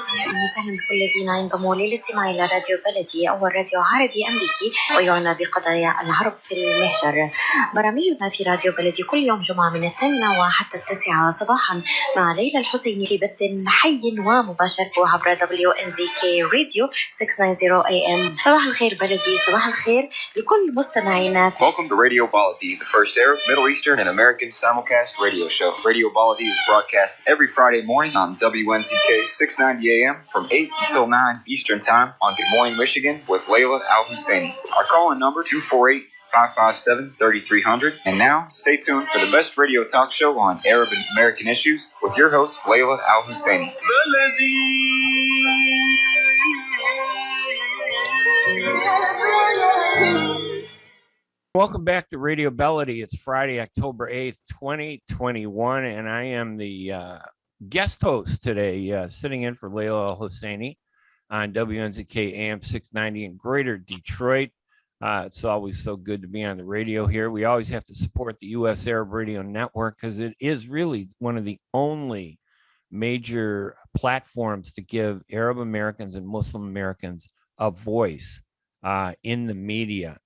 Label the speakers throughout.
Speaker 1: أهلا وسهلا بكل الذين ينضموا للاستماع إلى راديو بلدي أول راديو عربي أمريكي ويعنى بقضايا العرب في المهجر. برامجنا في راديو بلدي كل يوم جمعة من 8 وحتى 9 صباحا مع ليلى الحسيني في بث حي ومباشر عبر WNZK راديو 690 AM. صباح الخير بلدي، صباح الخير لكل مستمعينا.
Speaker 2: Welcome to Radio Baladi, the first Arab, Middle Eastern, and American simulcast radio show. Radio Baladi is broadcast every Friday morning on WNZK 690 AM from 8 until 9 Eastern Time on Good Morning Michigan with Layla Al-Husseini. Our call-in number 248-557-3300. And now, stay tuned for the best radio talk show on Arab and American issues with your host, Layla Al-Husseini.
Speaker 3: Welcome back to Radio Bellady. It's Friday, October 8th, 2021, and I am the guest host today, sitting in for Layla Al-Husseini on WNZK AM 690 in Greater Detroit. It's always so good to be on the radio here. We always have to support the U.S. Arab Radio Network because it is really one of the only major platforms to give Arab Americans and Muslim Americans a voice in the media.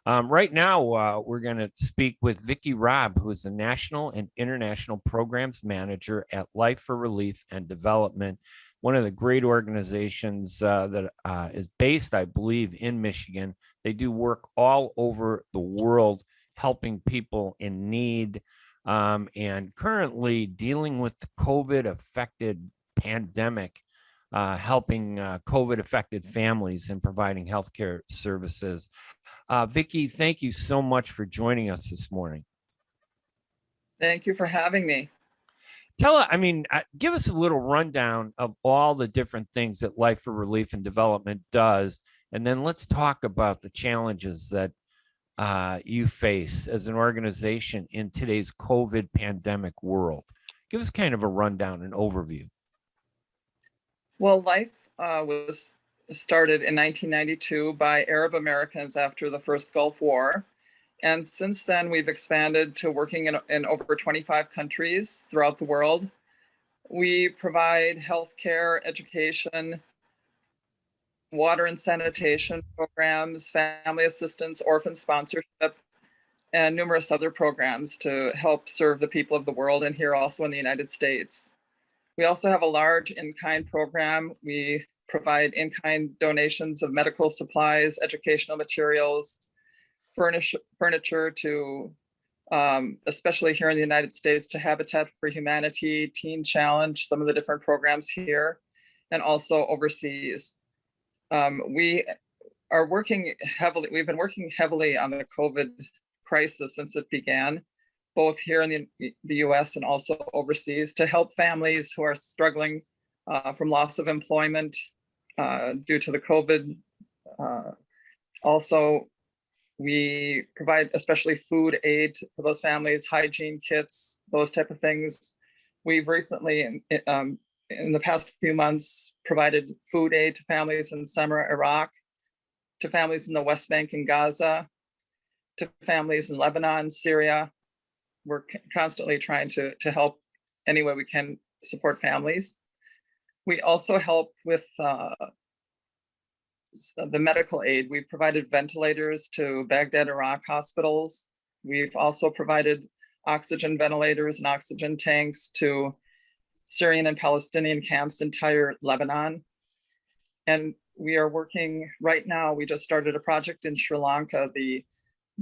Speaker 3: Right now, we're going to speak with Vicki Robb, who is the National and International Programs Manager at Life for Relief and Development, one of the great organizations that is based, I believe, in Michigan. They do work all over the world, helping people in need, and currently dealing with the COVID-affected pandemic, helping COVID-affected families and providing healthcare services. Vicki, thank you so much for joining us this morning.
Speaker 4: Thank you for having me.
Speaker 3: Give us a little rundown of all the different things that Life for Relief and Development does, and then let's talk about the challenges that you face as an organization in today's COVID pandemic world. Give us kind of a rundown and overview.
Speaker 4: Well, Life was started in 1992 by Arab Americans after the first Gulf War. And since then, we've expanded to working in over 25 countries throughout the world. We provide healthcare, education, water and sanitation programs, family assistance, orphan sponsorship, and numerous other programs to help serve the people of the world and here also in the United States. We also have a large in-kind program. We provide in-kind donations of medical supplies, educational materials, furniture to, especially here in the United States, to Habitat for Humanity, Teen Challenge, some of the different programs here, and also overseas. We've been working heavily on the COVID crisis since it began, both here in the US and also overseas, to help families who are struggling from loss of employment due to the COVID. Also, we provide especially food aid for those families, hygiene kits, those type of things. We've recently, in the past few months, provided food aid to families in Samara, Iraq, to families in the West Bank and Gaza, to families in Lebanon, Syria. We're constantly trying to help any way we can support families. We also help with the medical aid. We've provided ventilators to Baghdad, Iraq hospitals. We've also provided oxygen ventilators and oxygen tanks to Syrian and Palestinian camps in entire Lebanon. And we are working right now, we just started a project in Sri Lanka. The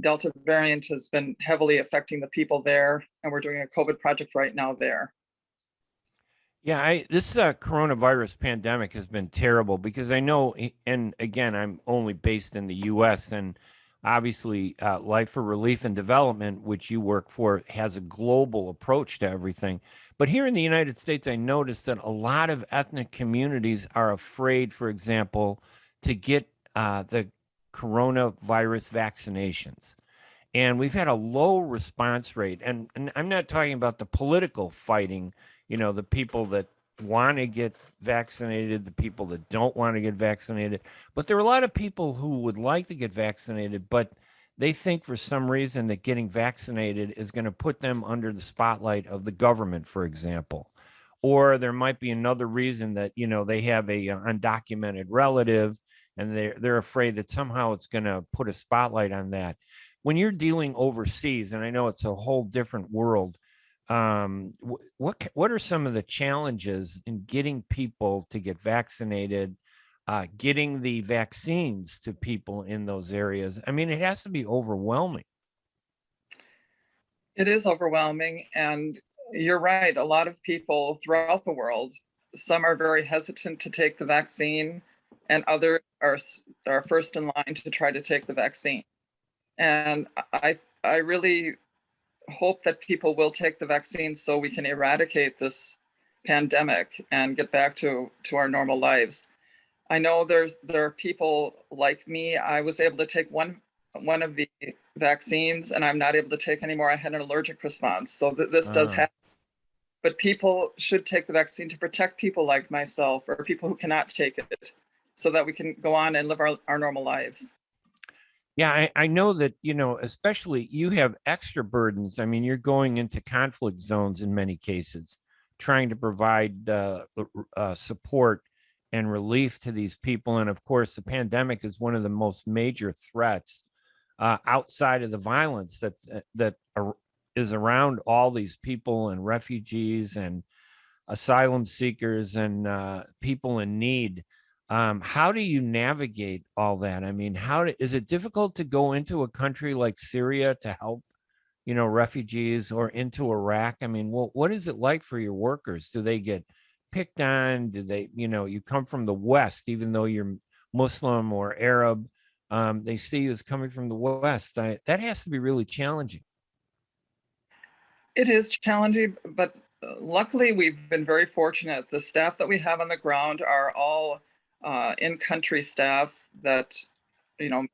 Speaker 4: Delta variant has been heavily affecting the people there, and we're doing a COVID project right now there.
Speaker 3: Yeah, this coronavirus pandemic has been terrible because I know, and again, I'm only based in the U.S. and obviously Life for Relief and Development, which you work for, has a global approach to everything. But here in the United States, I noticed that a lot of ethnic communities are afraid, for example, to get the coronavirus vaccinations. And we've had a low response rate. And I'm not talking about the political fighting, the people that want to get vaccinated, the people that don't want to get vaccinated. But there are a lot of people who would like to get vaccinated, but they think for some reason that getting vaccinated is going to put them under the spotlight of the government, for example, or there might be another reason that, they have a undocumented relative and they're afraid that somehow it's going to put a spotlight on that. When you're dealing overseas, and I know it's a whole different world, what are some of the challenges in getting people to get vaccinated, getting the vaccines to people in those areas? I mean, it has to be overwhelming.
Speaker 4: It is overwhelming, and you're right. A lot of people throughout the world, some are very hesitant to take the vaccine, and others are first in line to try to take the vaccine. And I really hope that people will take the vaccine so we can eradicate this pandemic and get back to our normal lives. I know there are people like me. I was able to take one of the vaccines, and I'm not able to take anymore. I had an allergic response, so this does happen. But people should take the vaccine to protect people like myself or people who cannot take it, so that we can go on and live our normal lives.
Speaker 3: Yeah, I know that, especially you have extra burdens. I mean, you're going into conflict zones in many cases, trying to provide support and relief to these people. And of course, the pandemic is one of the most major threats outside of the violence that is around all these people and refugees and asylum seekers and people in need. How do you navigate all that? I mean, is it difficult to go into a country like Syria to help, refugees, or into Iraq? I mean, what is it like for your workers? Do they get picked on? Do they, you come from the West, even though you're Muslim or Arab, they see you as coming from the West. That has to be really challenging.
Speaker 4: It is challenging, but luckily we've been very fortunate. The staff that we have on the ground are all in-country staff that,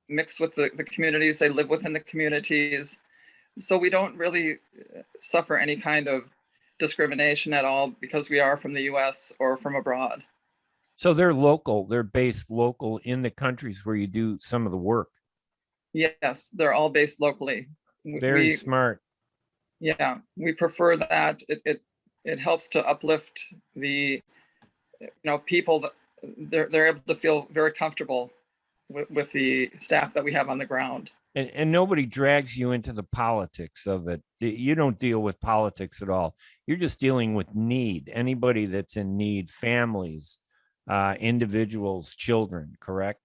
Speaker 4: mix with the communities. They live within the communities. So we don't really suffer any kind of discrimination at all because we are from the US or from abroad.
Speaker 3: So they're local, they're based local in the countries where you do some of the work.
Speaker 4: Yes, they're all based locally.
Speaker 3: Very smart.
Speaker 4: Yeah, we prefer that. It helps to uplift the, people that they're able to feel very comfortable with the staff that we have on the ground.
Speaker 3: And nobody drags you into the politics of it. You don't deal with politics at all. You're just dealing with need. Anybody that's in need, families, individuals, children, correct?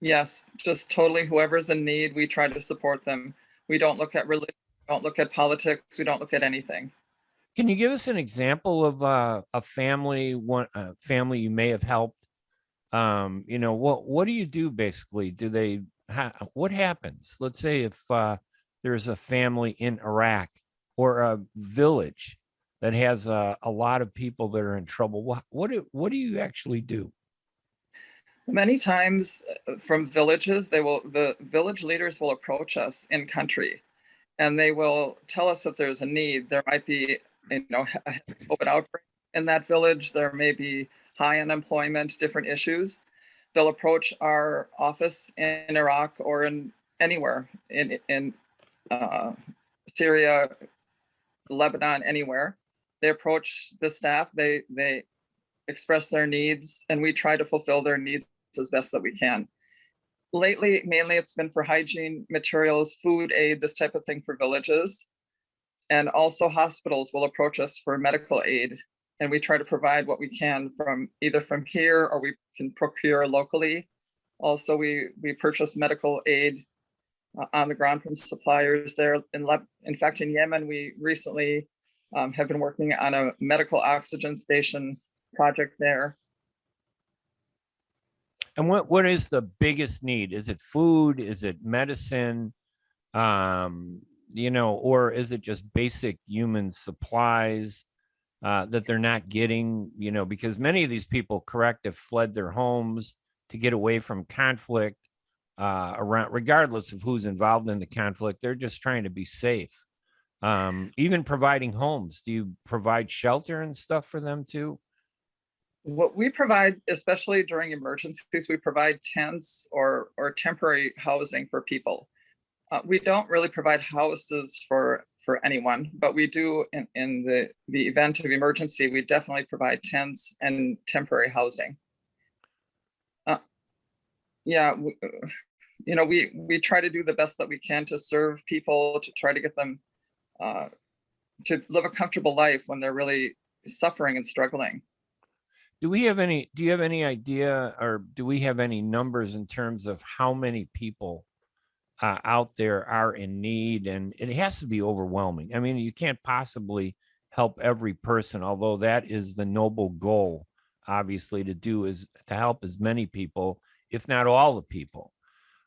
Speaker 4: Yes, just totally whoever's in need, we try to support them. We don't look at religion, we don't look at politics, we don't look at anything.
Speaker 3: Can you give us an example of a family, family you may have helped? What do you do basically? What happens? Let's say if there's a family in Iraq or a village that has a lot of people that are in trouble. What do you actually do?
Speaker 4: Many times from villages, the village leaders will approach us in country, and they will tell us that there's a need. There might be, a COVID outbreak in that village. There may be high unemployment, different issues. They'll approach our office in Iraq or in anywhere in Syria, Lebanon, anywhere. They approach the staff. They express their needs, and we try to fulfill their needs as best that we can. Lately, mainly it's been for hygiene materials, food aid, this type of thing for villages. And also hospitals will approach us for medical aid. And we try to provide what we can from either from here or we can procure locally. Also, we purchase medical aid on the ground from suppliers there. In fact, in Yemen, we recently have been working on a medical oxygen station project there.
Speaker 3: And what is the biggest need? Is it food? Is it medicine? Or is it just basic human supplies that they're not getting? Because many of these people, correct, have fled their homes to get away from conflict. Regardless of who's involved in the conflict, they're just trying to be safe. Even providing homes. Do you provide shelter and stuff for them too?
Speaker 4: What we provide, especially during emergencies, we provide tents or temporary housing for people. We don't really provide houses for for anyone, but we do in the event of emergency, we definitely provide tents and temporary housing. Yeah, we try to do the best that we can to serve people, to try to get them to live a comfortable life when they're really suffering and struggling.
Speaker 3: Do you have any idea, or do we have any numbers in terms of how many people out there are in need? And it has to be overwhelming. I mean, you can't possibly help every person, although that is the noble goal, obviously, to do, is to help as many people, if not all the people.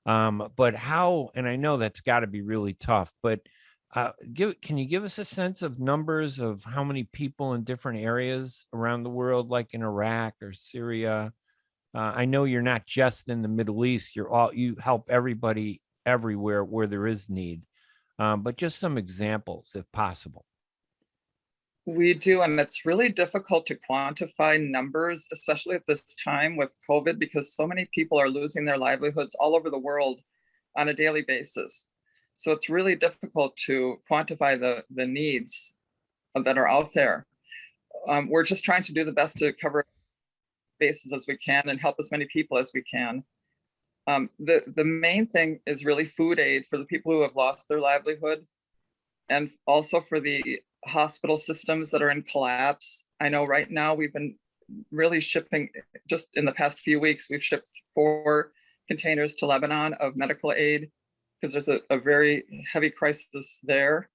Speaker 3: But how, and I know that's got to be really tough, but can you give us a sense of numbers of how many people in different areas around the world, like in Iraq or Syria? I know you're not just in the Middle East, you help everybody everywhere where there is need, but just some examples if possible.
Speaker 4: We do, and it's really difficult to quantify numbers, especially at this time with COVID, because so many people are losing their livelihoods all over the world on a daily basis. So it's really difficult to quantify the needs that are out there. We're just trying to do the best to cover bases as we can and help as many people as we can. The main thing is really food aid for the people who have lost their livelihood, and also for the hospital systems that are in collapse. I know right now we've been really shipping, just in the past few weeks, we've shipped 4 containers to Lebanon of medical aid, because there's a very heavy crisis there.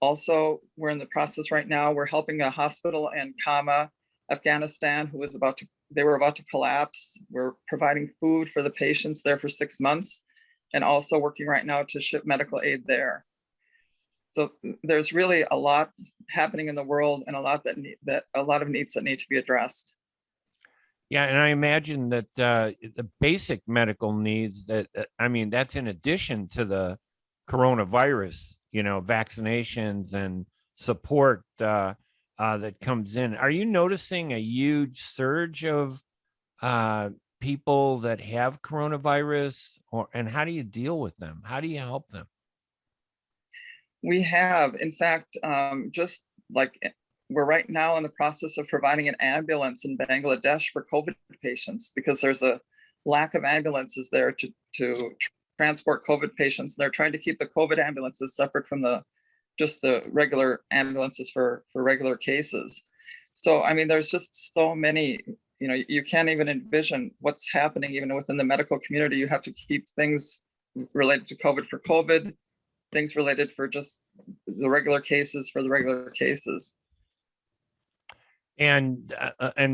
Speaker 4: Also, we're in the process right now, we're helping a hospital in Kama, Afghanistan, who was they were about to collapse. We're providing food for the patients there for 6 months, and also working right now to ship medical aid there. So there's really a lot happening in the world, and a lot of needs that need to be addressed.
Speaker 3: Yeah, and I imagine that the basic medical needs that's in addition to the coronavirus, vaccinations and support that comes in. Are you noticing a huge surge of people that have coronavirus, and how do you deal with them? How do you help them?
Speaker 4: We have, in fact, just like we're right now in the process of providing an ambulance in Bangladesh for COVID patients, because there's a lack of ambulances there to transport COVID patients. They're trying to keep the COVID ambulances separate from the regular ambulances for regular cases. So, I mean, there's just so many, you can't even envision what's happening even within the medical community. You have to keep things related to COVID for COVID, things related for just the regular cases for the regular cases.
Speaker 3: And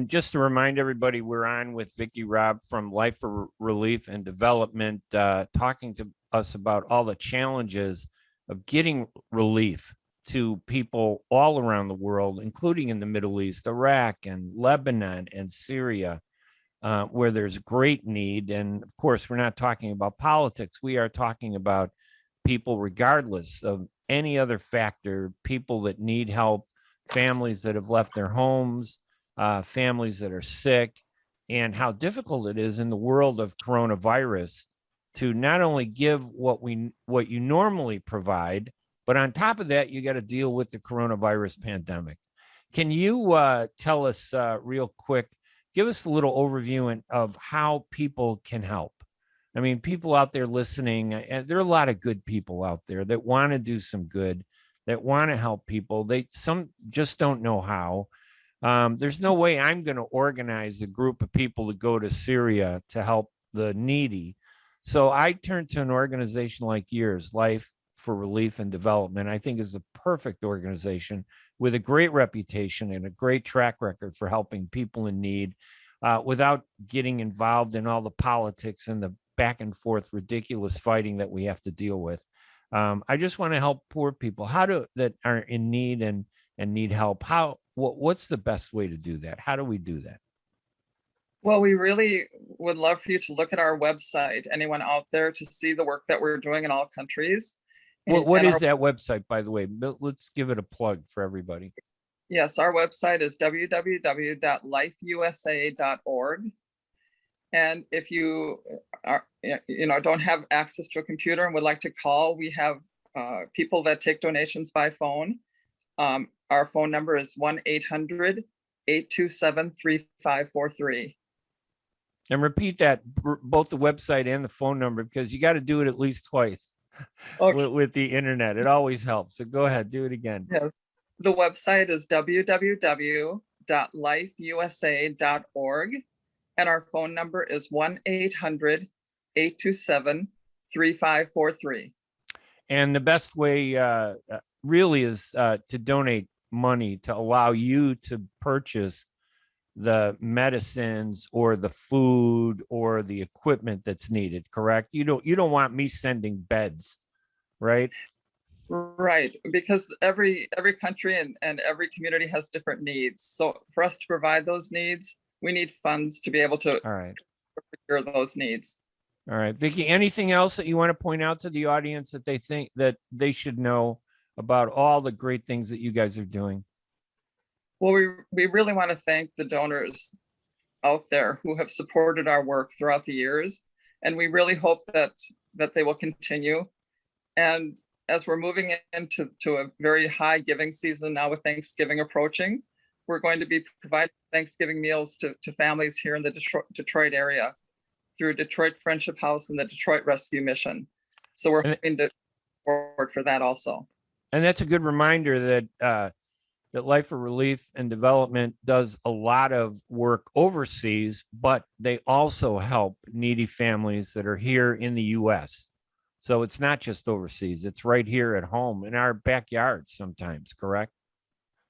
Speaker 3: just to remind everybody, we're on with Vicki Robb from Life for Relief and Development, talking to us about all the challenges of getting relief to people all around the world, including in the Middle East, Iraq and Lebanon and Syria, where there's great need. And of course, we're not talking about politics. We are talking about people, regardless of any other factor, people that need help, families that have left their homes, families that are sick, and how difficult it is in the world of coronavirus to not only give what you normally provide, but on top of that, you got to deal with the coronavirus pandemic. Can you tell us real quick, give us a little overview of how people can help? I mean, people out there listening, and there are a lot of good people out there that want to do some good, that want to help people. Some just don't know how. There's no way I'm going to organize a group of people to go to Syria to help the needy. So I turned to an organization like yours, Life for Relief and Development. I think is a perfect organization with a great reputation and a great track record for helping people in need without getting involved in all the politics and the back and forth ridiculous fighting that we have to deal with. I just want to help poor people that are in need and need help. What's the best way to do that? How do we do that?
Speaker 4: Well, we really would love for you to look at our website, anyone out there, to see the work that we're doing in all countries.
Speaker 3: What is that website, by the way? Let's give it a plug for everybody.
Speaker 4: Yes, our website is www.lifeusa.org. And if you don't have access to a computer and would like to call, we have people that take donations by phone. Our phone number is 1-800-827-3543.
Speaker 3: And repeat that, both the website and the phone number, because you got to do it at least twice.
Speaker 4: Okay.
Speaker 3: with the internet. It always helps. So go ahead, do it again.
Speaker 4: Yes. The website is www.lifeusa.org, and our phone number is 1-800-827-3543.
Speaker 3: And the best way really is to donate money to allow you to purchase the medicines or the food or the equipment that's needed, correct? You don't want me sending beds, right?
Speaker 4: Right, because every country and every community has different needs. So for us to provide those needs, we need funds to be able to procure those needs.
Speaker 3: All right, Vicki, anything else that you want to point out to the audience that they think that they should know about all the great things that you guys are doing?
Speaker 4: Well, we really want to thank the donors out there who have supported our work throughout the years, and we really hope that they will continue. And as we're moving into a very high giving season now with Thanksgiving approaching, we're going to be providing Thanksgiving meals to families here in the Detroit area through Detroit Friendship House and the Detroit Rescue Mission. So we're hoping to forward for that also.
Speaker 3: And that's a good reminder that that Life for Relief and Development does a lot of work overseas, but they also help needy families that are here in the U.S. So it's not just overseas, it's right here at home in our backyard sometimes, correct?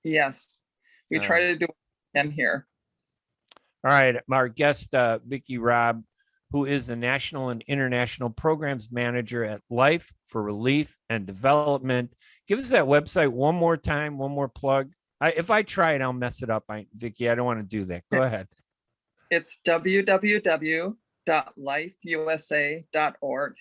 Speaker 4: Yes, we try to do it here.
Speaker 3: All right, our guest, Vicki Robb, who is the National and International Programs Manager at Life for Relief and Development. Give us that website one more time, one more plug. If I try it, I'll mess it up. Vicki, I don't want to do that. Go ahead.
Speaker 4: It's www.lifeusa.org.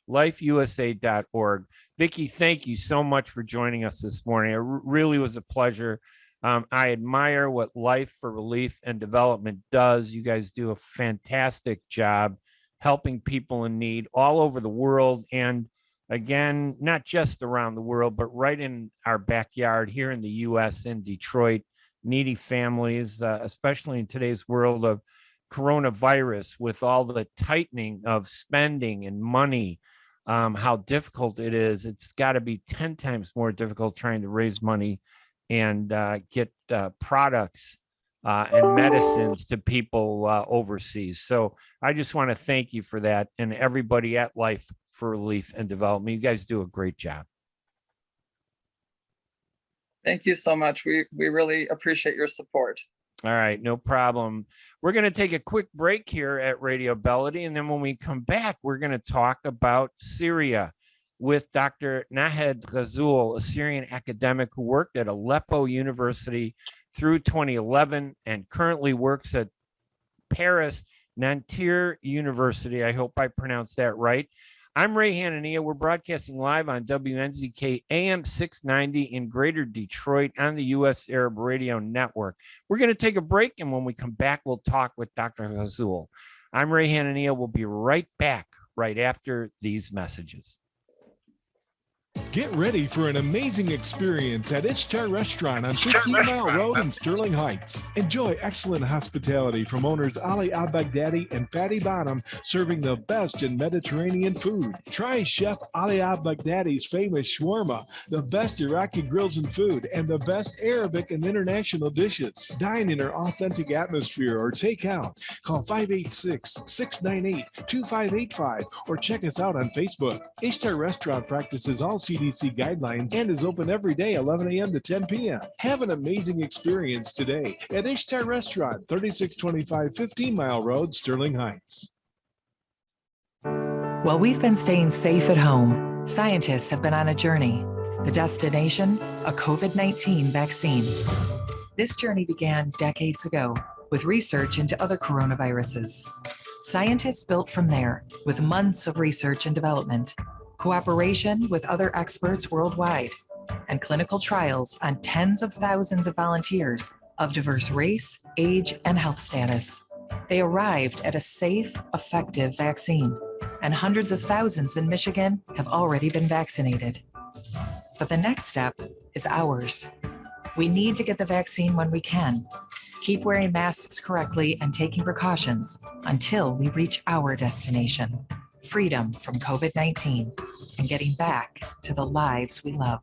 Speaker 3: Lifeusa.org. Vicki, thank you so much for joining us this morning. It really was a pleasure. I admire what Life for Relief and Development does. You guys do a fantastic job helping people in need all over the world. And again, not just around the world, but right in our backyard here in the U.S. in Detroit, needy families, especially in today's world of coronavirus, with all the tightening of spending and money, how difficult it is. It's got to be 10 times more difficult trying to raise money and get products and medicines to people overseas. So I just want to thank you for that, and everybody at Life for Relief and Development. You guys do a great job.
Speaker 4: Thank you so much. We really appreciate your support.
Speaker 3: All right, no problem. We're going to take a quick break here at Radio Bellady, and then when we come back, we're going to talk about Syria with Dr. Nahed Ghazzoul, a Syrian academic who worked at Aleppo University through 2011 and currently works at Paris Nanterre University. I hope I pronounced that right. I'm Ray Hanania. We're broadcasting live on WNZK AM 690 in Greater Detroit on the U.S. Arab Radio Network. We're going to take a break, and when we come back, we'll talk with Dr. Ghazzoul. I'm Ray Hanania. We'll be right back right after these messages.
Speaker 5: Get ready for an amazing experience at Ishtar Restaurant on 15 Mile Road in Sterling Heights. Enjoy excellent hospitality from owners Ali Al-Baghdadi and Fatty Bottom, serving the best in Mediterranean food. Try Chef Ali Al-Baghdadi's famous shawarma, the best Iraqi grills and food, and the best Arabic and international dishes. Dine in our authentic atmosphere or take out. Call 586-698-2585 or check us out on Facebook. Ishtar Restaurant practices all CDC guidelines and is open every day, 11 a.m. to 10 p.m. Have an amazing experience today at Ishtar Restaurant, 3625 15 Mile Road, Sterling Heights.
Speaker 6: While we've been staying safe at home, scientists have been on a journey. The destination, a COVID-19 vaccine. This journey began decades ago with research into other coronaviruses. Scientists built from there with months of research and development, cooperation with other experts worldwide, and clinical trials on tens of thousands of volunteers of diverse race, age, and health status. They arrived at a safe, effective vaccine. and hundreds of thousands in Michigan have already been vaccinated. But the next step is ours. We need to get the vaccine when we can. Keep wearing masks correctly and taking precautions until we reach our destination, freedom from COVID-19 and getting back to the lives we love.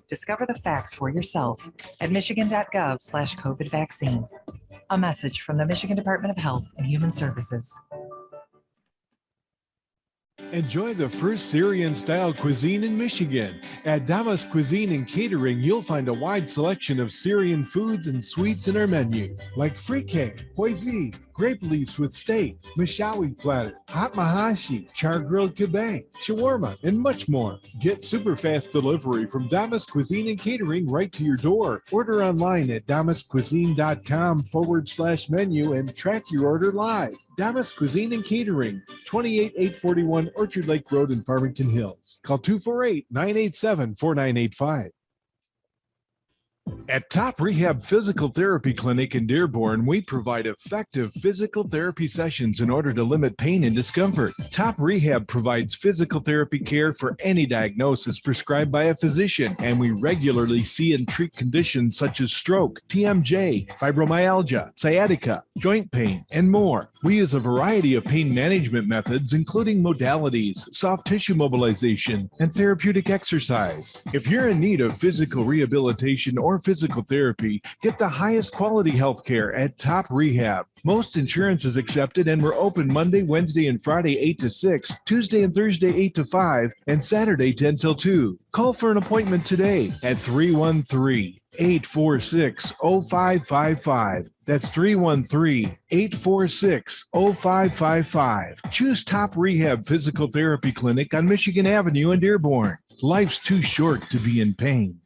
Speaker 6: Discover the facts for yourself at michigan.gov/COVID vaccine. A message from the Michigan Department of Health and Human Services.
Speaker 5: Enjoy the first Syrian-style cuisine in Michigan. At Damas Cuisine and Catering, you'll find a wide selection of Syrian foods and sweets in our menu, like frikeh, poisi, grape leaves with steak, mashawi platter, hot mahashi, char-grilled kebab, shawarma, and much more. Get super fast delivery from Damas Cuisine and Catering right to your door. Order online at damascuisine.com/menu and track your order live. Damas Cuisine and Catering, 28841 Orchard Lake Road in Farmington Hills. Call 248-987-4985. At Top Rehab Physical Therapy Clinic in Dearborn, we provide effective physical therapy sessions in order to limit pain and discomfort. Top Rehab provides physical therapy care for any diagnosis prescribed by a physician, and we regularly see and treat conditions such as stroke, TMJ, fibromyalgia, sciatica, joint pain, and more. We use a variety of pain management methods, including modalities, soft tissue mobilization, and therapeutic exercise. If you're in need of physical rehabilitation or physical therapy, get the highest quality health care at Top Rehab. Most insurance is accepted, and we're open Monday, Wednesday, and Friday 8 to 6, Tuesday and Thursday 8 to 5, and Saturday 10 till 2. Call for an appointment today at 313-846-0555. That's 313-846-0555. Choose Top Rehab Physical Therapy Clinic on Michigan Avenue in Dearborn. Life's too short to be in pain.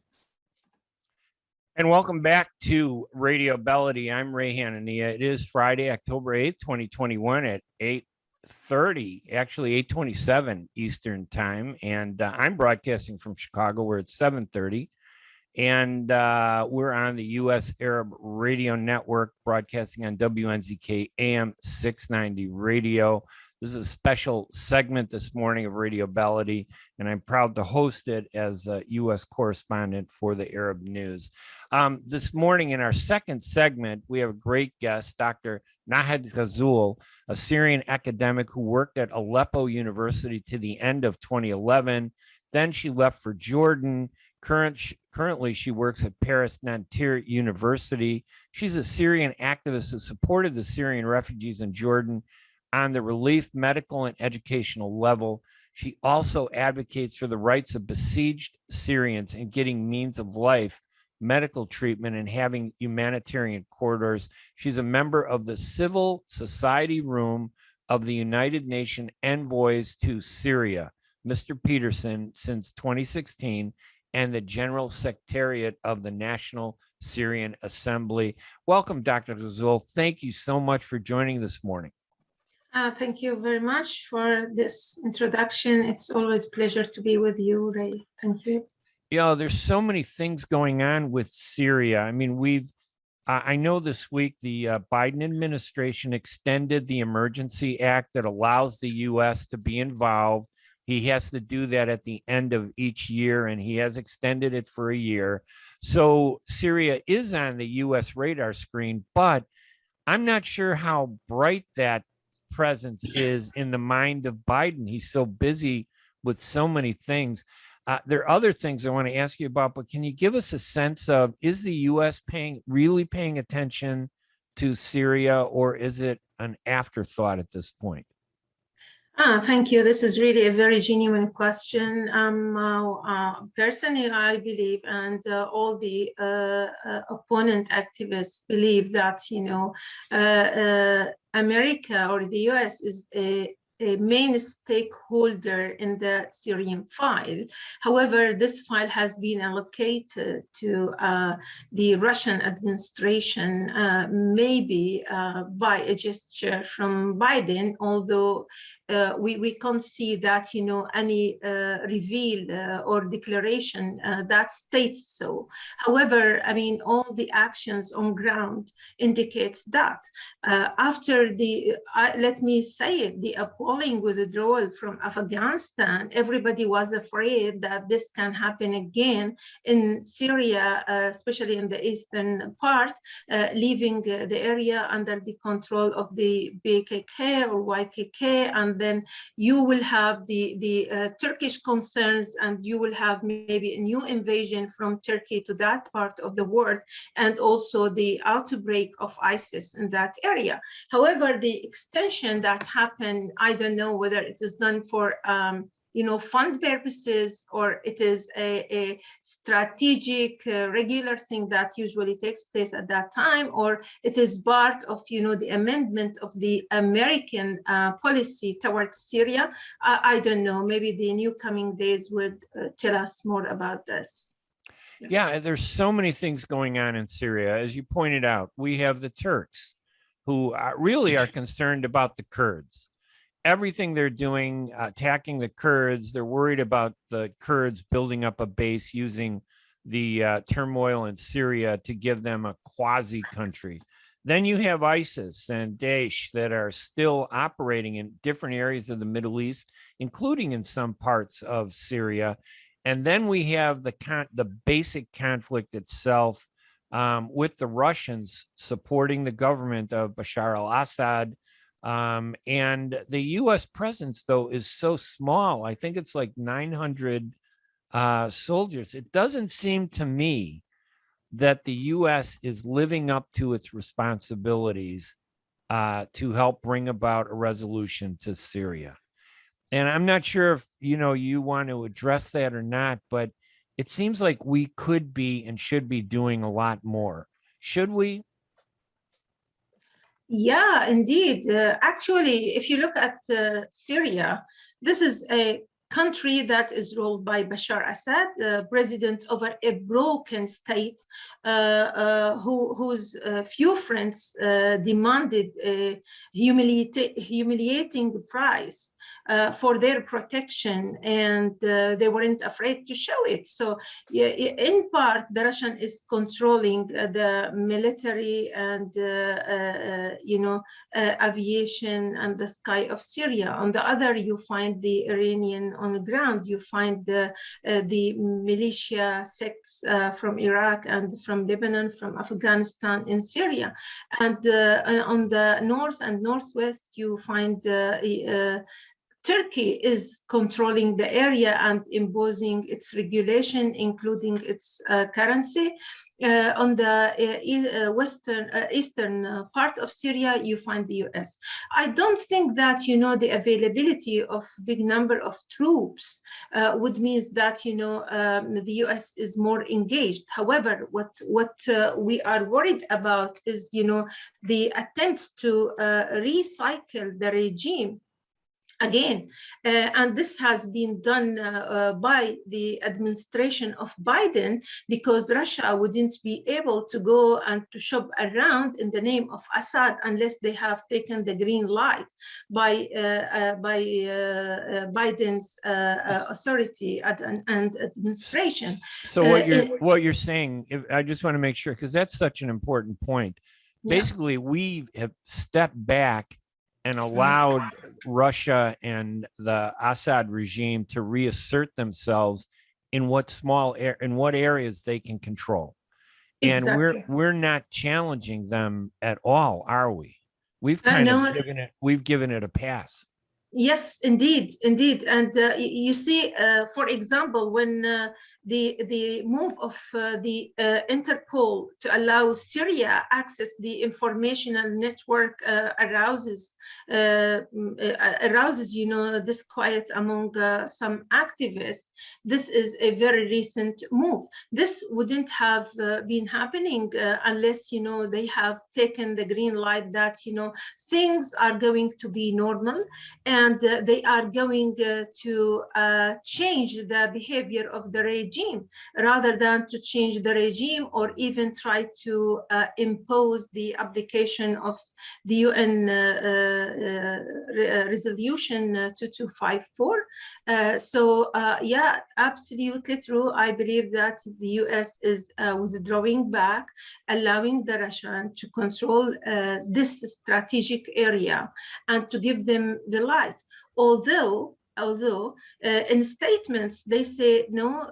Speaker 3: And welcome back to Radio Bellady. I'm Ray Hanania. It is Friday, October 8th, 2021 at 8:30, actually 8:27 Eastern time. And I'm broadcasting from Chicago where it's 7:30. And we're on the U.S. Arab Radio Network, broadcasting on WNZK AM 690 Radio. This is a special segment this morning of Radio Bellady, and I'm proud to host it as a U.S. correspondent for the Arab News. This morning, in our second segment, we have a great guest, Dr. Nahed Ghazzoul, a Syrian academic who worked at Aleppo University to the end of 2011. Then she left for Jordan. Currently, she works at Paris Nanterre University. She's a Syrian activist who supported the Syrian refugees in Jordan on the relief, medical, and educational level. She also advocates for the rights of besieged Syrians in getting means of life, medical treatment, and having humanitarian corridors. She's a member of the Civil Society Room of the United Nations Envoys to Syria, Mr. Pedersen, since 2016, and the General Secretariat of the National Syrian Assembly. Welcome, Dr. Ghazzoul. Thank you so much for joining this morning.
Speaker 7: Thank you very much for this introduction. It's always a pleasure to be with you, Ray. Thank you.
Speaker 3: You know, there's so many things going on with Syria. I mean, I know this week the Biden administration extended the emergency act that allows the U.S. to be involved. He has to do that at the end of each year, and he has extended it for a year. So Syria is on the U.S. radar screen, but I'm not sure how bright that presence is in the mind of Biden. He's so busy with so many things. There are other things I want to ask you about, but can you give us a sense of, is the U.S. really paying attention to Syria, or is it an afterthought at this point?
Speaker 7: Thank you. This is really a very genuine question. Personally, I believe, and all the opponent activists believe that, America or the US is a main stakeholder in the Syrian file. However, this file has been allocated to the Russian administration, maybe by a gesture from Biden, although we can't see that, any reveal or declaration that states so. However, I mean, all the actions on ground indicates that after let me say it, the opponent calling withdrawal from Afghanistan, everybody was afraid that this can happen again in Syria, especially in the eastern part, leaving the area under the control of the PKK or YKK, and then you will have the Turkish concerns, and you will have maybe a new invasion from Turkey to that part of the world, and also the outbreak of ISIS in that area. However, the extension that happened, I don't know whether it is done for fund purposes, or it is a strategic, regular thing that usually takes place at that time, or it is part of, the amendment of the American policy towards Syria. I don't know. Maybe the new coming days would tell us more about this.
Speaker 3: Yeah, there's so many things going on in Syria. As you pointed out, we have the Turks who really are concerned about the Kurds. Everything they're doing, attacking the Kurds, they're worried about the Kurds building up a base using the turmoil in Syria to give them a quasi country. Then you have ISIS and Daesh that are still operating in different areas of the Middle East, including in some parts of Syria. And then we have the basic conflict itself with the Russians supporting the government of Bashar al-Assad. And the U.S. presence, though, is so small. I think it's like 900 soldiers. It doesn't seem to me that the U.S. is living up to its responsibilities to help bring about a resolution to Syria. And I'm not sure if, you want to address that or not, but it seems like we could be and should be doing a lot more. Should we?
Speaker 7: Yeah, indeed. Actually, if you look at Syria, this is a country that is ruled by Bashar Assad, president over a broken state, whose few friends demanded a humiliating price for their protection, and they weren't afraid to show it. So in part, the Russian is controlling the military and aviation and the sky of Syria. On the other, you find the Iranian on the ground. You find the militia sects from Iraq and from Lebanon, from Afghanistan in Syria. And on the north and northwest, you find Turkey is controlling the area and imposing its regulation, including its currency. On the eastern part of Syria, you find the US. I don't think that, the availability of big number of troops would mean that, the US is more engaged. However, what we are worried about is, the attempts to recycle the regime again, and this has been done by the administration of Biden, because Russia wouldn't be able to go and to shop around in the name of Assad unless they have taken the green light by Biden's authority and administration.
Speaker 3: So what you're saying, I just want to make sure, because that's such an important point. Basically, we have stepped back and allowed Russia and the Assad regime to reassert themselves in what areas they can control.
Speaker 7: Exactly.
Speaker 3: And we're not challenging them at all, are we? We've kind of given it a pass.
Speaker 7: Yes, indeed. And you see, for example, when the move of the Interpol to allow Syria access the informational network arouses disquiet among some activists. This is a very recent move. This wouldn't have been happening unless they have taken the green light that things are going to be normal, and they are going to change the behavior of the regime rather than to change the regime or even try to impose the application of the UN resolution 2254. Yeah, absolutely true. I believe that the US is withdrawing back, allowing the Russian to control this strategic area and to give them the light. Although in statements they say no,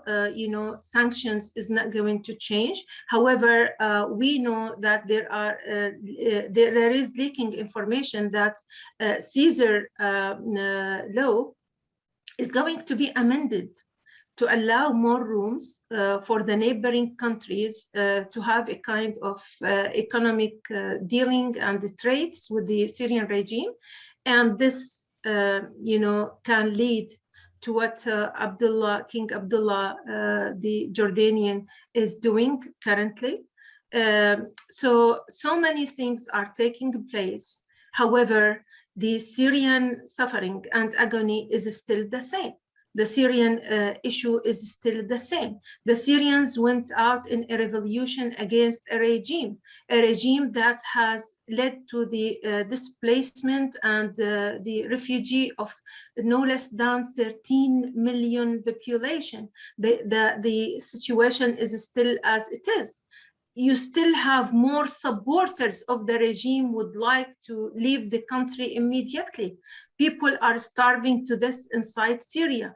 Speaker 7: sanctions is not going to change. However, we know that there is leaking information that Caesar law is going to be amended to allow more rooms for the neighboring countries to have a kind of economic dealing and trades with the Syrian regime, and this can lead to what King Abdullah, the Jordanian, is doing currently. So many things are taking place. However, the Syrian suffering and agony is still the same. The Syrian issue is still the same. The Syrians went out in a revolution against a regime that has led to the displacement and the refugee of no less than 13 million population. The situation is still as it is. You still have more supporters of the regime would like to leave the country immediately. People are starving to death inside Syria.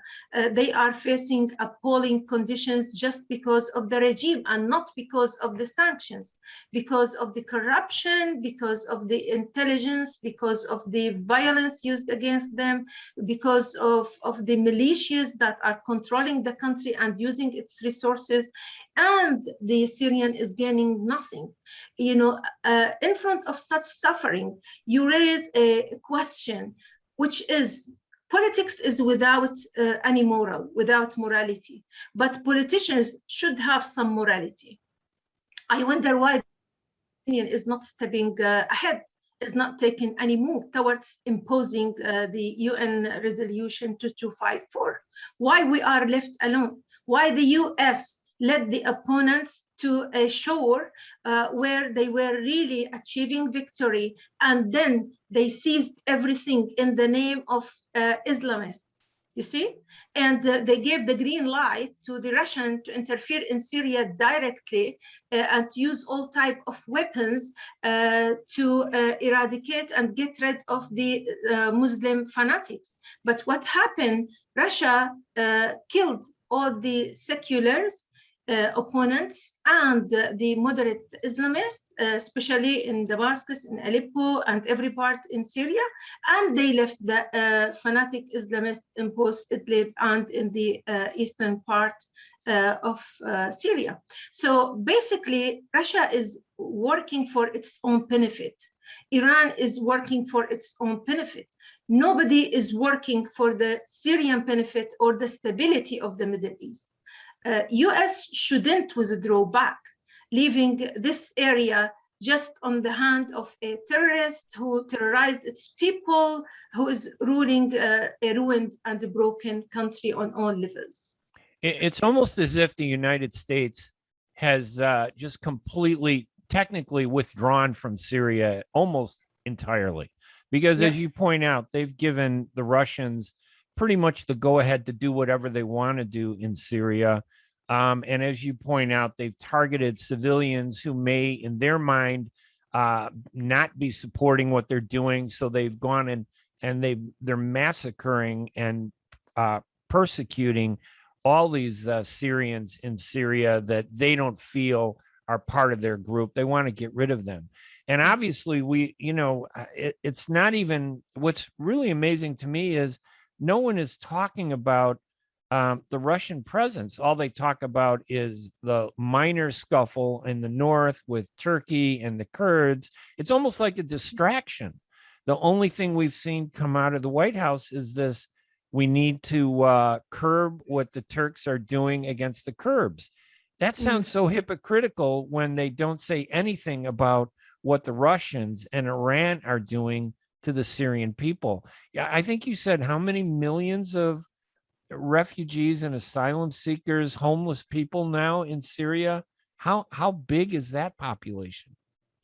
Speaker 7: They are facing appalling conditions just because of the regime and not because of the sanctions, because of the corruption, because of the intelligence, because of the violence used against them, because of the militias that are controlling the country and using its resources. And the Syrian is gaining nothing. In front of such suffering, you raise a question, which is politics is without any moral, without morality, but politicians should have some morality. I wonder why the Union is not stepping ahead, is not taking any move towards imposing the UN resolution 2254. Why we are left alone? Why the US led the opponents to a shore where they were really achieving victory, and then they seized everything in the name of Islamists, you see? And they gave the green light to the Russian to interfere in Syria directly and to use all type of weapons to eradicate and get rid of the Muslim fanatics. But what happened? Russia killed all the seculars, opponents, and the moderate Islamists, especially in Damascus, in Aleppo, and every part in Syria, and they left the fanatic Islamists in post-Idlib and in the eastern part of Syria. So basically, Russia is working for its own benefit. Iran is working for its own benefit. Nobody is working for the Syrian benefit or the stability of the Middle East. US shouldn't withdraw back, leaving this area just on the hand of a terrorist who terrorized its people, who is ruling a ruined and broken country on all levels.
Speaker 3: It's almost as if the United States has just completely, technically withdrawn from Syria almost entirely. Because as you point out, they've given the Russians pretty much the go-ahead to do whatever they want to do in Syria. And as you point out, they've targeted civilians who may, in their mind, not be supporting what they're doing. So they've gone and they're massacring and persecuting all these Syrians in Syria that they don't feel are part of their group. They want to get rid of them. And obviously, it's not even, what's really amazing to me is no one is talking about the Russian presence. All they talk about is the minor scuffle in the north with Turkey and the Kurds. It's almost like a distraction. The only thing we've seen come out of the White House is this: we need to curb what the Turks are doing against the Kurds. That sounds so hypocritical when they don't say anything about what the Russians and Iran are doing to the Syrian people. Yeah, I think you said how many millions of refugees and asylum seekers, homeless people now in Syria? How big is that population?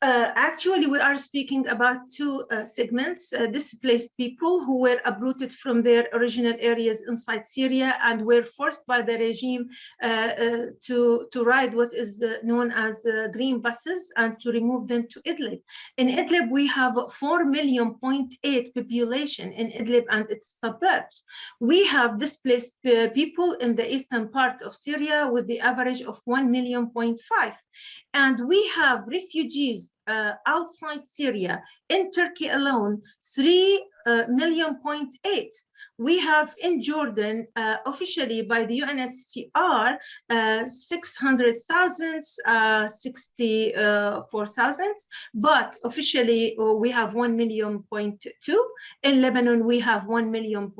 Speaker 7: Actually, we are speaking about two segments, displaced people who were uprooted from their original areas inside Syria and were forced by the regime to ride what is known as green buses and to remove them to Idlib. In Idlib, we have 4.8 million population in Idlib and its suburbs. We have displaced people in the eastern part of Syria with the average of 1.5 million. And we have refugees outside Syria, in Turkey alone, 3.8 million. We have in Jordan, officially by the UNHCR, 600,000, 64,000, but officially we have 1.2 million. In Lebanon, we have 1.4 million.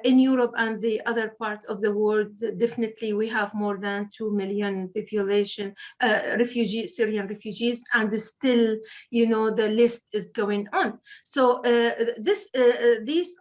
Speaker 7: In Europe and the other part of the world, definitely we have more than 2 million population, Syrian refugees, and still, the list is going on. So these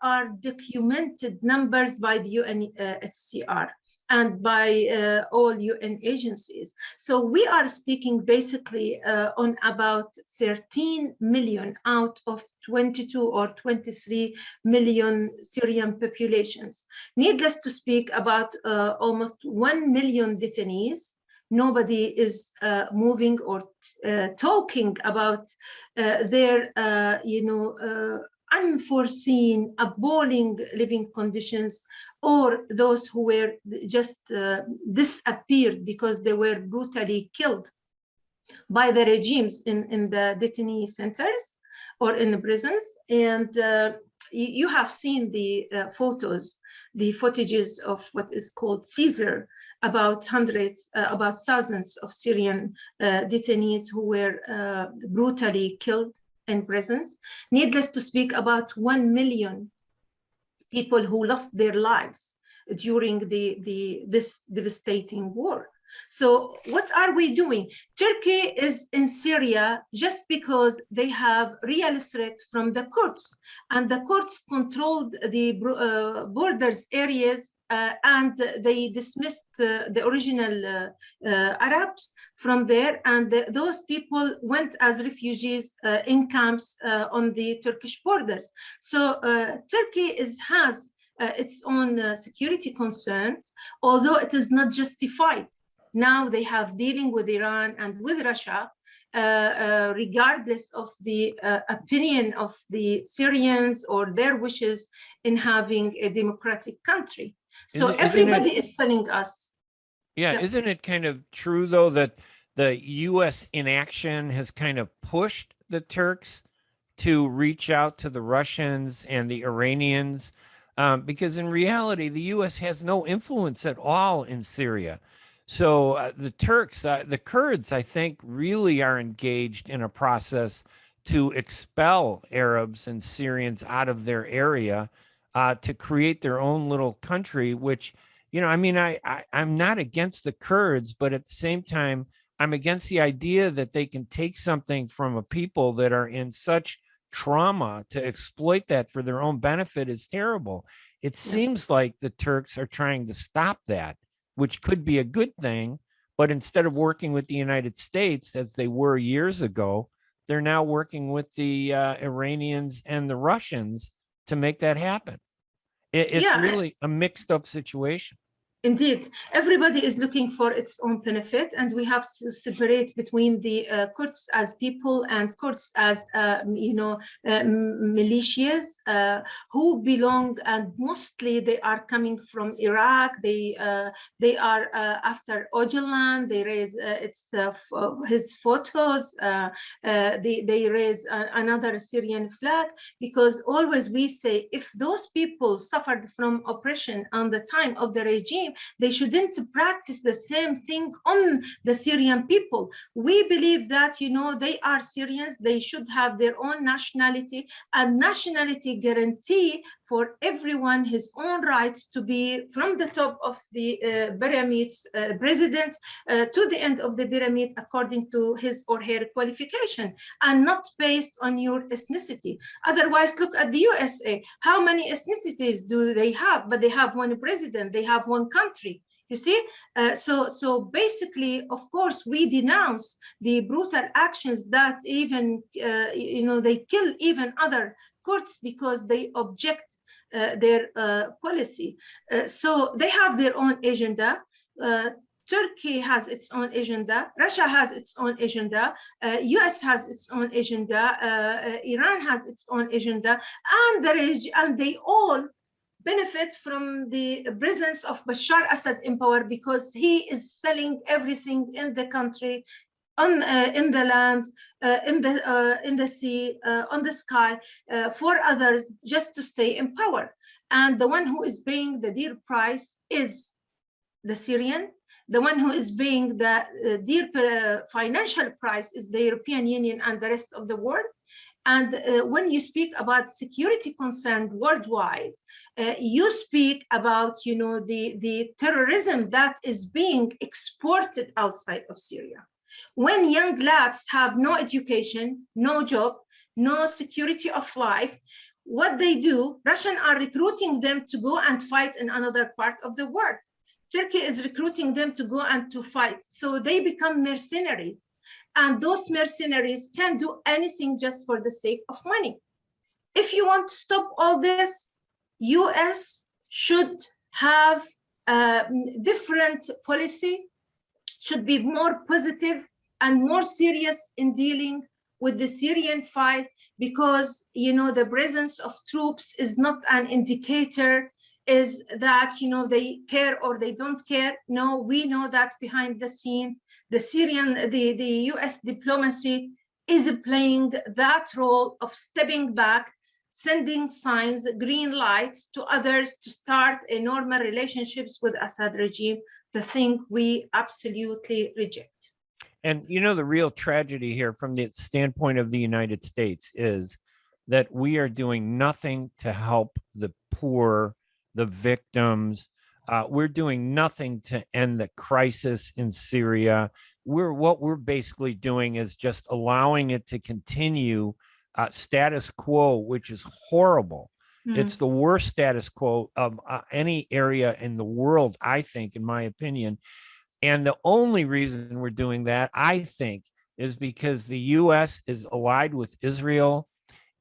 Speaker 7: are documented numbers by the UNHCR and by all UN agencies. So we are speaking basically on about 13 million out of 22 or 23 million Syrian populations. Needless to speak, about almost 1 million detainees. Nobody is moving or talking about their, unforeseen, appalling living conditions, or those who were just disappeared because they were brutally killed by the regimes in the detainee centers or in the prisons. And you have seen the photos, the footages of what is called Caesar, about thousands of Syrian detainees who were brutally killed in prisons. Needless to speak, about 1 million people who lost their lives during this devastating war. So what are we doing? Turkey is in Syria just because they have real threat from the Kurds, and the Kurds controlled the borders areas, and they dismissed the original Arabs from there, and those people went as refugees in camps on the Turkish borders. So Turkey has its own security concerns, although it is not justified. Now they have dealing with Iran and with Russia, regardless of the opinion of the Syrians or their wishes in having a democratic country. So everybody is telling us.
Speaker 3: Yeah, isn't it kind of true, though, that the U.S. inaction has kind of pushed the Turks to reach out to the Russians and the Iranians? Because in reality, the U.S. has no influence at all in Syria. So the Turks, the Kurds, I think, really are engaged in a process to expel Arabs and Syrians out of their area to create their own little country, which, I'm not against the Kurds, but at the same time, I'm against the idea that they can take something from a people that are in such trauma to exploit that for their own benefit is terrible. It seems like the Turks are trying to stop that, which could be a good thing, but instead of working with the United States as they were years ago, they're now working with the Iranians and the Russians to make that happen. It's really a mixed up situation.
Speaker 7: Indeed, everybody is looking for its own benefit, and we have to separate between the Kurds as people and Kurds as, militias who belong, and mostly they are coming from Iraq. They are after Öcalan. They raise his photos. They raise another Syrian flag, because always we say, if those people suffered from oppression on the time of the regime, they shouldn't practice the same thing on the Syrian people. We believe that, they are Syrians. They should have their own nationality, and nationality guarantee for everyone his own rights to be from the top of the pyramid's president to the end of the pyramid according to his or her qualification, and not based on your ethnicity. Otherwise, look at the USA. How many ethnicities do they have? But they have one president. They have one country. You see, so basically, of course, we denounce the brutal actions that even, they kill even other Kurds because they object their policy. So they have their own agenda. Turkey has its own agenda. Russia has its own agenda. US has its own agenda. Iran has its own agenda, and they all benefit from the presence of Bashar Assad in power because he is selling everything in the country, in the land, in the sea, on the sky, for others, just to stay in power. And the one who is paying the dear price is the Syrian. The one who is paying the dear financial price is the European Union and the rest of the world. And when you speak about security concern worldwide, you speak about, the terrorism that is being exported outside of Syria. When young lads have no education, no job, no security of life, what they do, Russians are recruiting them to go and fight in another part of the world. Turkey is recruiting them to go and to fight. So they become mercenaries. And those mercenaries can do anything just for the sake of money. If you want to stop all this, US should have a different policy, should be more positive and more serious in dealing with the Syrian fight, because the presence of troops is not an indicator is that they care or they don't care. No, we know that behind the scene the US diplomacy is playing that role of stepping back, sending signs, green lights to others to start a normal relationships with Assad regime, the thing we absolutely reject.
Speaker 3: And the real tragedy here from the standpoint of the United States is that we are doing nothing to help the poor, the victims. We're doing nothing to end the crisis in Syria. What we're basically doing is just allowing it to continue status quo, which is horrible. It's the worst status quo of any area in the world, I think, in my opinion. And the only reason we're doing that, I think, is because the U.S. is allied with Israel.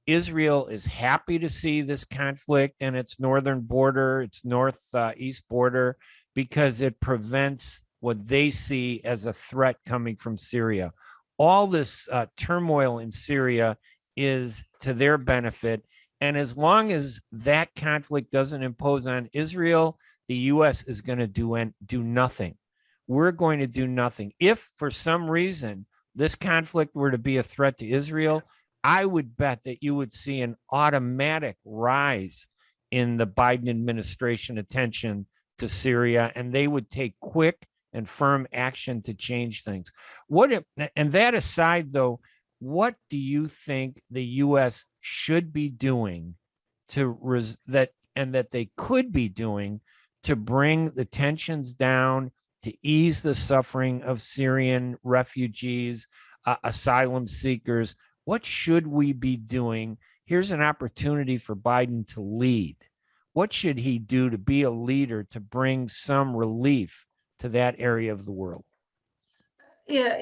Speaker 3: Israel is happy to see this conflict in its northern border, its northeast border, because it prevents what they see as a threat coming from Syria. All this turmoil in Syria is to their benefit. And as long as that conflict doesn't impose on Israel, the U.S. is going to do nothing. We're going to do nothing. If for some reason this conflict were to be a threat to Israel, I would bet that you would see an automatic rise in the Biden administration attention to Syria, and they would take quick and firm action to change things. And that aside, though, what do you think the U.S. should be doing that they could be doing to bring the tensions down, to ease the suffering of Syrian refugees, asylum seekers? What should we be doing? Here's an opportunity for Biden to lead. What should he do to be a leader to bring some relief to that area of the world?
Speaker 7: Yeah,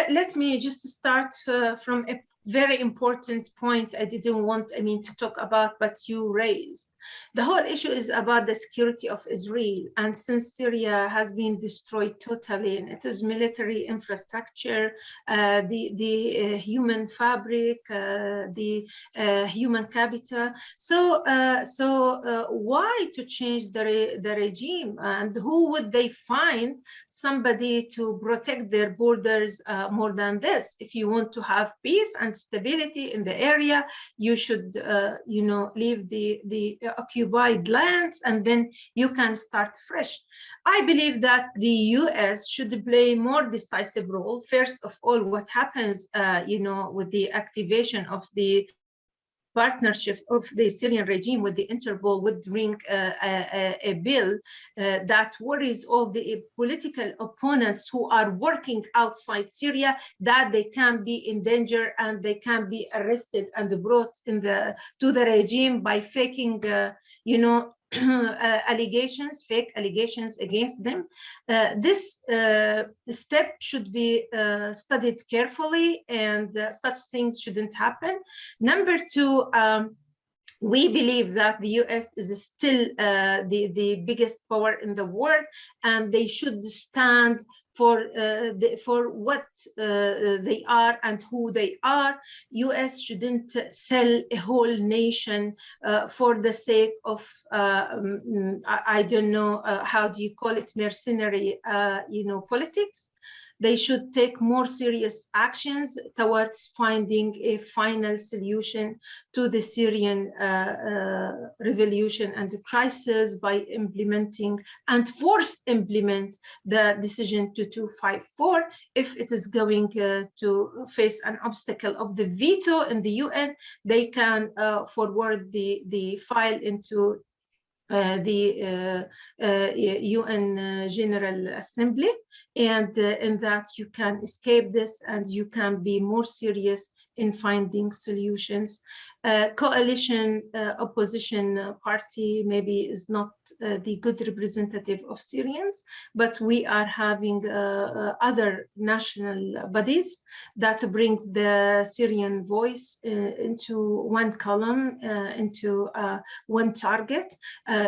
Speaker 7: let me just start from a very important point I didn't want, to talk about, but you raised. The whole issue is about the security of Israel. And since Syria has been destroyed totally, and it is military infrastructure, the human fabric, the human capital. So why to change the regime? And who would they find somebody to protect their borders more than this? If you want to have peace and stability in the area, you should, leave the occupied lands, and then you can start fresh. I believe that the US should play a more decisive role. First of all, what happens, with the activation of the partnership of the Syrian regime with the Interpol would bring a bill that worries all the political opponents who are working outside Syria, that they can be in danger and they can be arrested and brought to the regime by faking, allegations, fake allegations against them. This step should be studied carefully, and such things shouldn't happen. Number two, we believe that the US is still the biggest power in the world, and they should stand for what they are and who they are. US shouldn't sell a whole nation for the sake of I don't know how do you call it, mercenary politics. They should take more serious actions towards finding a final solution to the Syrian revolution and the crisis by implementing and force implement the decision 2254. If it is going to face an obstacle of the veto in the UN, they can forward the file into the UN General Assembly, and in that you can escape this and you can be more serious in finding solutions. Coalition opposition party maybe is not the good representative of Syrians, but we are having other national bodies that brings the Syrian voice into one column, into one target.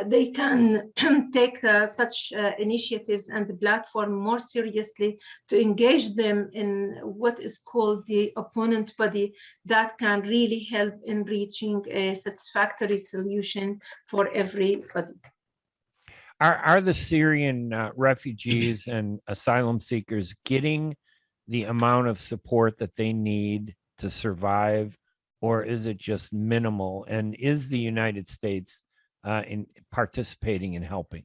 Speaker 7: They can take such initiatives and the platform more seriously to engage them in what is called the opponent body that can really help in reaching a satisfactory solution for everybody.
Speaker 3: Are the Syrian refugees and asylum seekers getting the amount of support that they need to survive, or is it just minimal? And is the United States in participating in helping?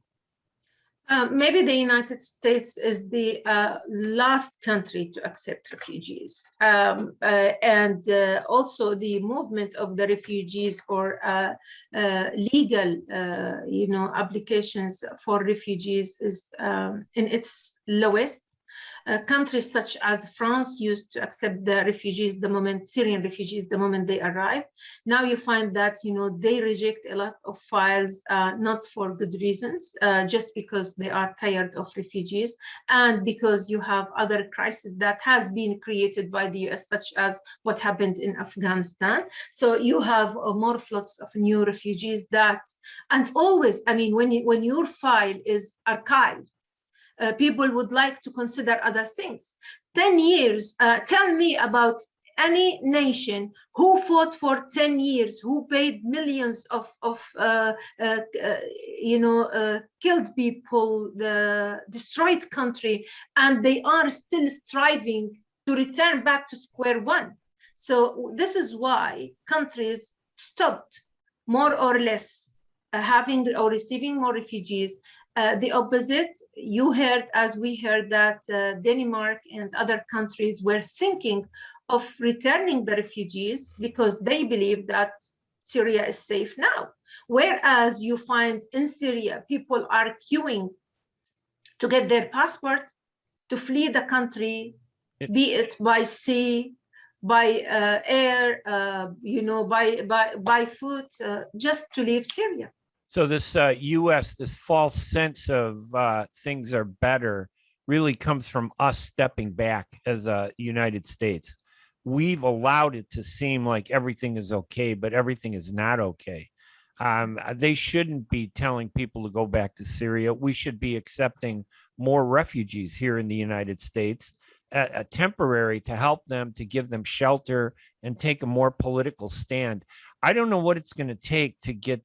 Speaker 7: Maybe the United States is the last country to accept refugees. And also the movement of the refugees or legal, applications for refugees is in its lowest. Countries such as France used to accept the refugees Syrian refugees the moment they arrive. Now you find that, they reject a lot of files, not for good reasons, just because they are tired of refugees and because you have other crises that has been created by the US, such as what happened in Afghanistan. So you have more floods of new refugees and always, when your file is archived, people would like to consider other things. 10 years, tell me about any nation who fought for 10 years, who paid millions of killed people, the destroyed country, and they are still striving to return back to square one. So this is why countries stopped more or less having or receiving more refugees. The opposite, as we heard that Denmark and other countries were thinking of returning the refugees because they believe that Syria is safe now. Whereas you find in Syria, people are queuing to get their passport to flee the country, be it by sea, by air, by foot, just to leave Syria.
Speaker 3: So this U.S., this false sense of things are better really comes from us stepping back as a United States. We've allowed it to seem like everything is okay, but everything is not okay. They shouldn't be telling people to go back to Syria. We should be accepting more refugees here in the United States, temporary, to help them, to give them shelter and take a more political stand. I don't know what it's going to take to get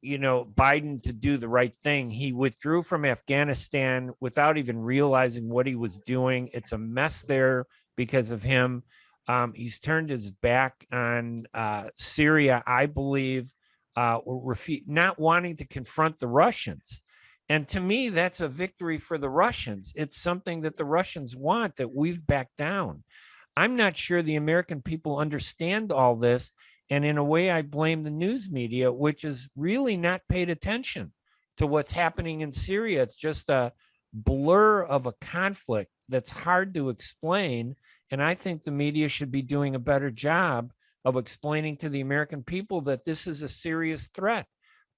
Speaker 3: Biden to do the right thing. He withdrew from Afghanistan without even realizing what he was doing. It's a mess there because of him. He's turned his back on Syria, I believe, not wanting to confront the Russians. And to me, that's a victory for the Russians. It's something that the Russians want, that we've backed down. I'm not sure the American people understand all this. And in a way, I blame the news media, which has really not paid attention to what's happening in Syria. It's just a blur of a conflict that's hard to explain. And I think the media should be doing a better job of explaining to the American people that this is a serious threat,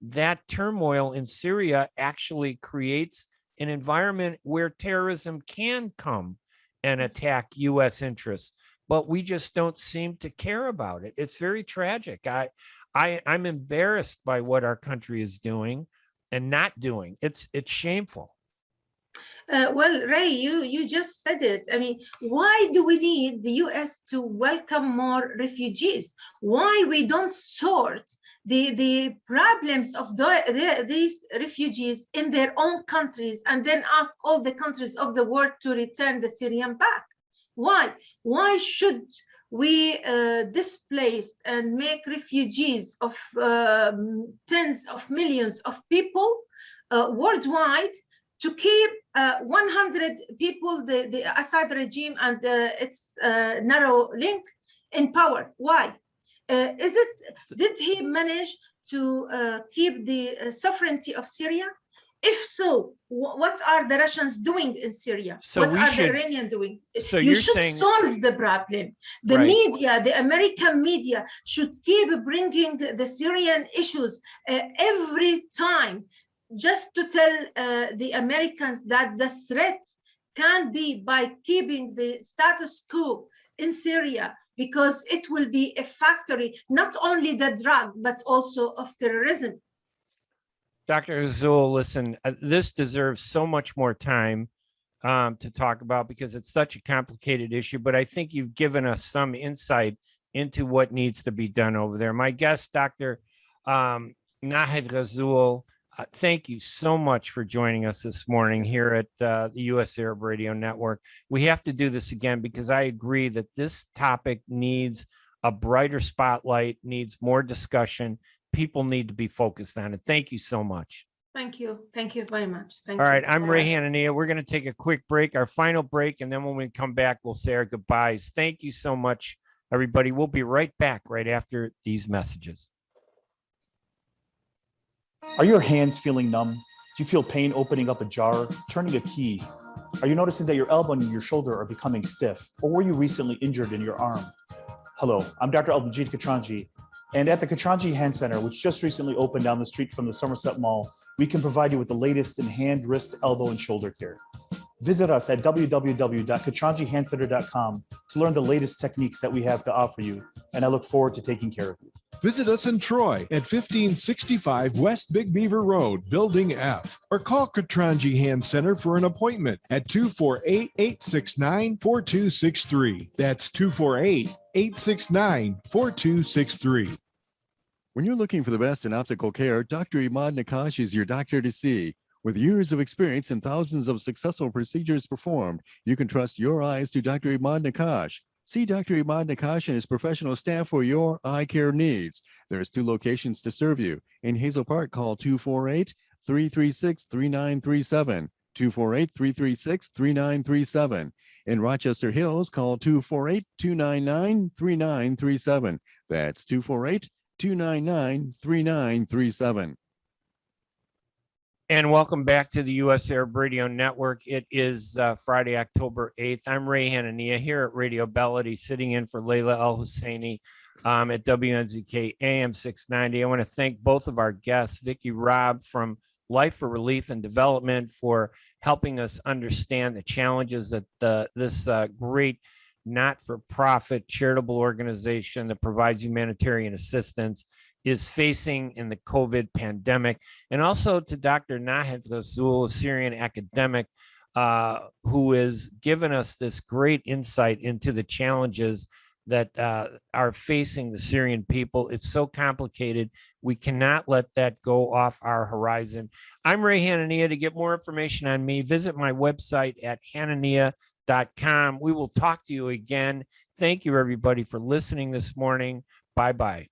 Speaker 3: that turmoil in Syria actually creates an environment where terrorism can come and attack U.S. interests, but we just don't seem to care about it. It's very tragic. I'm embarrassed by what our country is doing and not doing. It's shameful.
Speaker 7: Well, Ray, you just said it. I mean, why do we need the U.S. to welcome more refugees? Why we don't sort the problems of these refugees in their own countries and then ask all the countries of the world to return the Syrian back? Why? Why should we displace and make refugees of tens of millions of people worldwide to keep 100 people, the Assad regime and its narrow link in power? Why? Did he manage to keep the sovereignty of Syria? If so, what are the Russians doing in Syria?
Speaker 3: So
Speaker 7: what are the Iranians doing?
Speaker 3: So
Speaker 7: you
Speaker 3: you're
Speaker 7: should
Speaker 3: saying,
Speaker 7: solve the problem. The
Speaker 3: Right.
Speaker 7: media, the American media, should keep bringing the Syrian issues every time, just to tell the Americans that the threat can be by keeping the status quo in Syria, because it will be a factory, not only the drug, but also of terrorism.
Speaker 3: Dr. Ghazzoul, listen, this deserves so much more time to talk about because it's such a complicated issue, but I think you've given us some insight into what needs to be done over there. My guest, Dr. Nahed Ghazzoul, thank you so much for joining us this morning here at the U.S. Arab Radio Network. We have to do this again because I agree that this topic needs a brighter spotlight, needs more discussion. People need to be focused on it. Thank you so much.
Speaker 7: Thank you. Thank you very much. Thank
Speaker 3: All
Speaker 7: you.
Speaker 3: right, I'm
Speaker 7: Bye.
Speaker 3: Ray Hanania. We're going to take a quick break, our final break, and then when we come back, we'll say our goodbyes. Thank you so much, everybody. We'll be right back right after these messages.
Speaker 8: Are your hands feeling numb? Do you feel pain opening up a jar, turning a key? Are you noticing that your elbow and your shoulder are becoming stiff? Or were you recently injured in your arm? Hello, I'm Dr. Al-Majid Katranji, and at the Katranji Hand Center, which just recently opened down the street from the Somerset Mall, we can provide you with the latest in hand, wrist, elbow, and shoulder care. Visit us at www.katranjihandcenter.com to learn the latest techniques that we have to offer you, and I look forward to taking care of you.
Speaker 5: Visit us in Troy at 1565 West Big Beaver Road, Building F, or call Katranji Hand Center for an appointment at 248-869-4263. That's 248-869-4263.
Speaker 9: When you're looking for the best in optical care, Dr. Imad Nakash is your doctor to see. With years of experience and thousands of successful procedures performed, you can trust your eyes to Dr. Imad Nakash. See Dr. Imad Nakash and his professional staff for your eye care needs. There's 2 locations to serve you. In Hazel Park, call 248-336-3937. 248-336-3937. In Rochester Hills, call 248-299-3937. That's 248-299-3937.
Speaker 3: And welcome back to the U.S. Arab Radio Network. It is Friday, October 8th. I'm Ray Hanania here at Radio Bellady, sitting in for Layla El-Husseini at WNZK AM 690. I want to thank both of our guests, Vicki Robb from Life for Relief and Development, for helping us understand the challenges that this great not-for-profit charitable organization that provides humanitarian assistance is facing in the COVID pandemic, and also to Dr. Nahed Ghazzoul, a Syrian academic who has given us this great insight into the challenges that are facing the Syrian people. It's so complicated. We cannot let that go off our horizon. I'm Ray Hanania. To get more information on me, visit my website at hanania.com. We will talk to you again. Thank you, everybody, for listening this morning. Bye-bye.